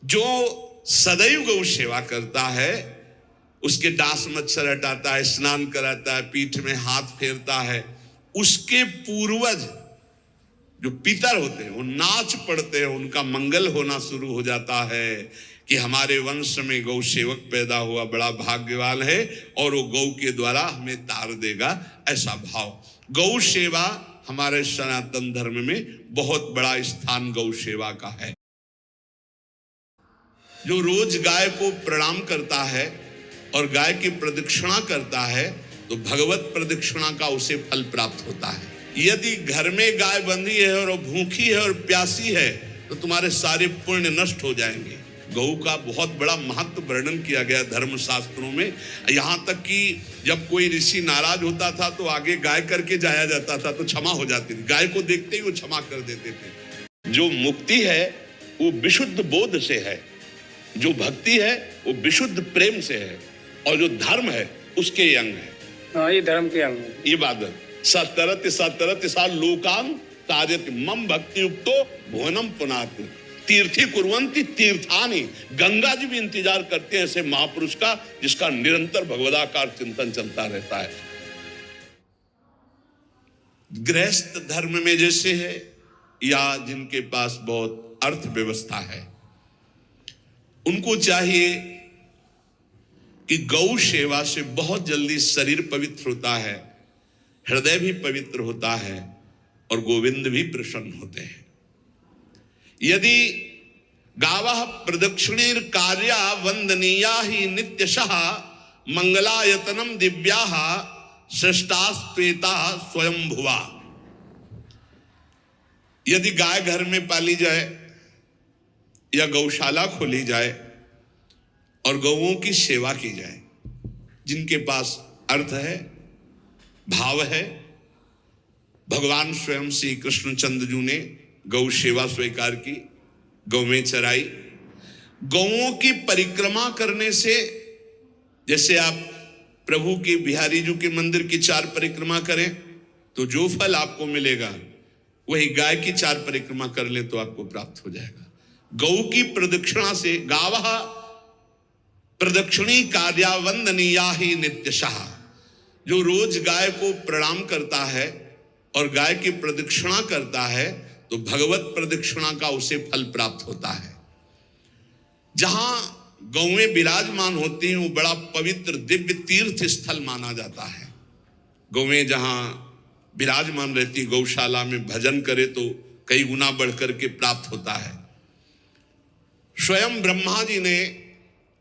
जो सदैव गौ सेवा करता है, उसके डांस मच्छर हटाता है, स्नान कराता है, पीठ में हाथ फेरता है, उसके पूर्वज जो पितर होते हैं वो नाच पड़ते हैं, उनका मंगल होना शुरू हो जाता है कि हमारे वंश में गौ सेवक पैदा हुआ, बड़ा भाग्यवान है और वो गौ के द्वारा हमें तार देगा, ऐसा भाव। गौ सेवा हमारे सनातन धर्म में बहुत बड़ा स्थान गौ सेवा का है। जो रोज गाय को प्रणाम करता है और गाय की प्रदक्षिणा करता है तो भगवत प्रदक्षिणा का उसे फल प्राप्त होता है। यदि घर में गाय बंधी है और भूखी है और प्यासी है तो तुम्हारे सारे पुण्य नष्ट हो जाएंगे। गौ का बहुत बड़ा महत्व वर्णन किया गया धर्म शास्त्रों में, यहाँ तक कि जब कोई ऋषि नाराज होता था तो आगे गाय करके जाया जाता था तो क्षमा हो जाती थी, गाय को देखते ही वो क्षमा कर देते थे। जो मुक्ति है वो विशुद्ध बोध से है, जो भक्ति है वो विशुद्ध प्रेम से है, और जो धर्म है उसके अंग है। हाँ, ये धर्म के अंग है। इबादत सतरत सतरत सा लोकान ताजत मम भक्ति युक्तो भुवनम पुनाति तीर्थी कुर्वन्ति तीर्थानि। गंगा जी भी इंतजार करते हैं ऐसे महापुरुष का जिसका निरंतर भगवदाकार चिंतन चलता रहता है। गृहस्थ धर्म में जैसे है या जिनके पास बहुत अर्थव्यवस्था है, उनको चाहिए कि गौ सेवा से बहुत जल्दी शरीर पवित्र होता है, हृदय भी पवित्र होता है और गोविंद भी प्रसन्न होते हैं। यदि गावः प्रदक्षिणेर कार्या वंदनीया ही नित्यशः मंगलायतनम दिव्याः श्रेष्ठास्पेता स्वयंभुवा। यदि गाय घर में पाली जाए या गौशाला खोली जाए और गौओं की सेवा की जाए, जिनके पास अर्थ है, भाव है, भगवान स्वयं श्री कृष्णचंद्र जी ने गौ सेवा स्वीकार की, गौ में चराई। गौओं की परिक्रमा करने से, जैसे आप प्रभु के बिहारी जी के मंदिर की 4 परिक्रमा करें तो जो फल आपको मिलेगा वही गाय की 4 परिक्रमा कर ले तो आपको प्राप्त हो जाएगा। गौ की प्रदक्षिणा से, गावः प्रदक्षिणी कार्या वंदनीया ही नित्यशः, जो रोज गाय को प्रणाम करता है और गाय की प्रदक्षिणा करता है तो भगवत प्रदक्षिणा का उसे फल प्राप्त होता है। जहां गौएं विराजमान होती हैं वो बड़ा पवित्र दिव्य तीर्थ स्थल माना जाता है। गौएं जहां विराजमान रहती, गौशाला में भजन करे तो कई गुना बढ़कर के प्राप्त होता है। स्वयं ब्रह्मा जी ने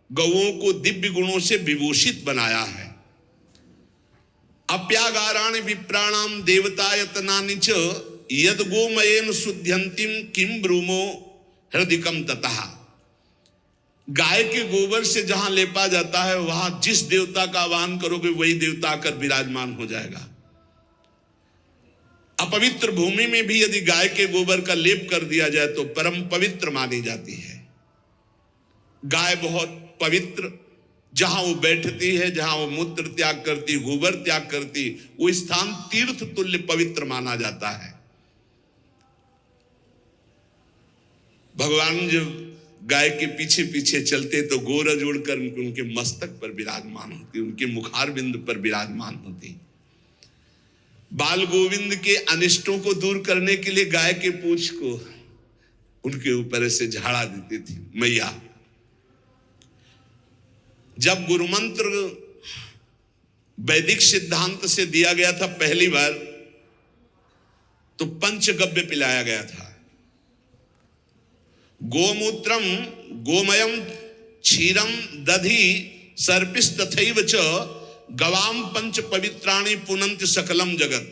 गौओं को दिव्य गुणों से विभूषित बनाया है। अप्यागाराणि विप्राणाम देवतायतनानि च यद गोमयेन शुद्ध्यन्तिम किम ब्रूमो हृदिकम ततः। गाय के गोबर से जहां लेपा जाता है वहां जिस देवता का आह्वान करोगे वही देवता आकर विराजमान हो जाएगा। अपवित्र भूमि में भी यदि गाय के गोबर का लेप कर दिया जाए तो परम पवित्र मानी जाती है। गाय बहुत पवित्र, जहां वो बैठती है, जहां वो मूत्र त्याग करती, गोबर त्याग करती, वो स्थान तीर्थ तुल्य पवित्र माना जाता है। भगवान जब गाय के पीछे पीछे चलते तो गोरज उड़कर उनके मस्तक पर विराजमान होती, उनके मुखार बिंदु पर विराजमान होती। बाल गोविंद के अनिष्टों को दूर करने के लिए गाय के पूंछ को उनके ऊपर ऐसे झाड़ा देती थी मैया। जब गुरु मंत्र वैदिक सिद्धांत से दिया गया था पहली बार तो पंचगव्य पिलाया गया था। गोमूत्रम गोमयम क्षीरम दधि सर्पिस तथैव च गवाम पंच पवित्राणि पुनन्ति सकलम जगत।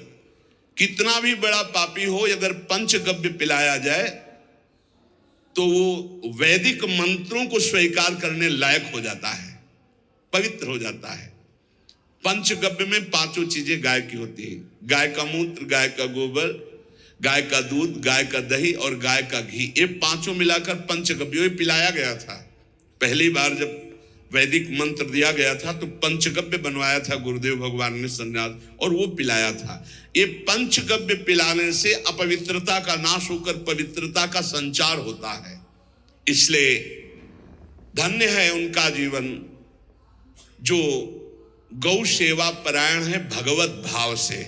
कितना भी बड़ा पापी हो, अगर पंचगव्य पिलाया जाए तो वो वैदिक मंत्रों को स्वीकार करने लायक हो जाता है, पवित्र हो जाता है। पंचगव्य में 5 चीजें गाय की होती है। गाय का मूत्र, गाय का गोबर, गाय का दूध, गाय का दही और गाय का घी, ये 5 मिलाकर पंचगव्य पिलाया गया था। पहली बार जब वैदिक मंत्र दिया गया था तो पंचगव्य बनवाया था गुरुदेव भगवान ने संन्यास, और वो पिलाया था। ये पंचगव्य पिलाने से अपवित्रता का नाश होकर पवित्रता का संचार होता है। इसलिए धन्य है उनका जीवन जो गौ सेवा परायण है भगवत भाव से।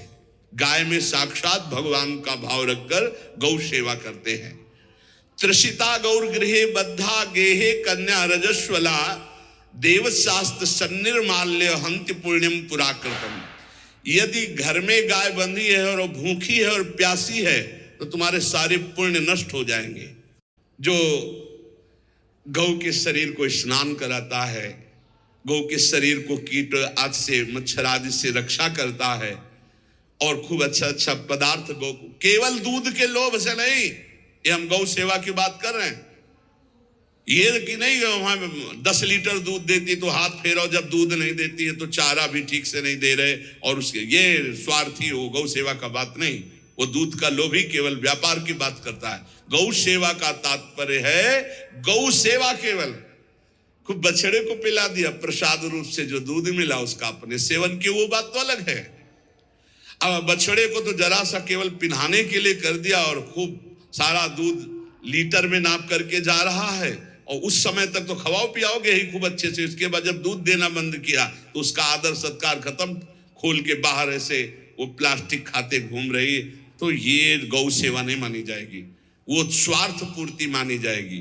गाय में साक्षात भगवान का भाव रखकर गौ सेवा करते हैं। त्रिषिता गौर गृहे बद्धा गेहे कन्या रजस्वला देवशास्त्र सन्निर्माल्य हंति पुण्यम पुराकृतम। यदि घर में गाय बंधी है और भूखी है और प्यासी है तो तुम्हारे सारे पुण्य नष्ट हो जाएंगे। जो गौ के शरीर को स्नान कराता है, गौ के शरीर को कीट आदि से मच्छर आदि से रक्षा करता है और खूब अच्छा अच्छा पदार्थ गौ को, केवल दूध के लोभ से नहीं, ये हम गौ सेवा की बात कर रहे हैं। ये कि नहीं वहां 10 लीटर दूध देती तो हाथ फेरो, जब दूध नहीं देती है तो चारा भी ठीक से नहीं दे रहे और उसके ये स्वार्थी हो। गौ सेवा का बात नहीं, वो दूध का लोभी केवल व्यापार की बात करता है। गौ सेवा का तात्पर्य है गौ सेवा केवल खूब बछड़े को पिला दिया प्रसाद रूप से, जो दूध मिला उसका अपने सेवन की वो बात तो अलग है। अब बछड़े को तो जरा सा केवल पिन्हाने के लिए कर दिया और खूब सारा दूध लीटर में नाप करके जा रहा है और उस समय तक तो खवाओ पियाओगे ही खूब अच्छे से। उसके बाद जब दूध देना बंद किया तो उसका आदर सत्कार खत्म, खोल के बाहर ऐसे वो प्लास्टिक खाते घूम रही है, तो ये गौ सेवा नहीं मानी जाएगी, वो स्वार्थ पूर्ति मानी जाएगी।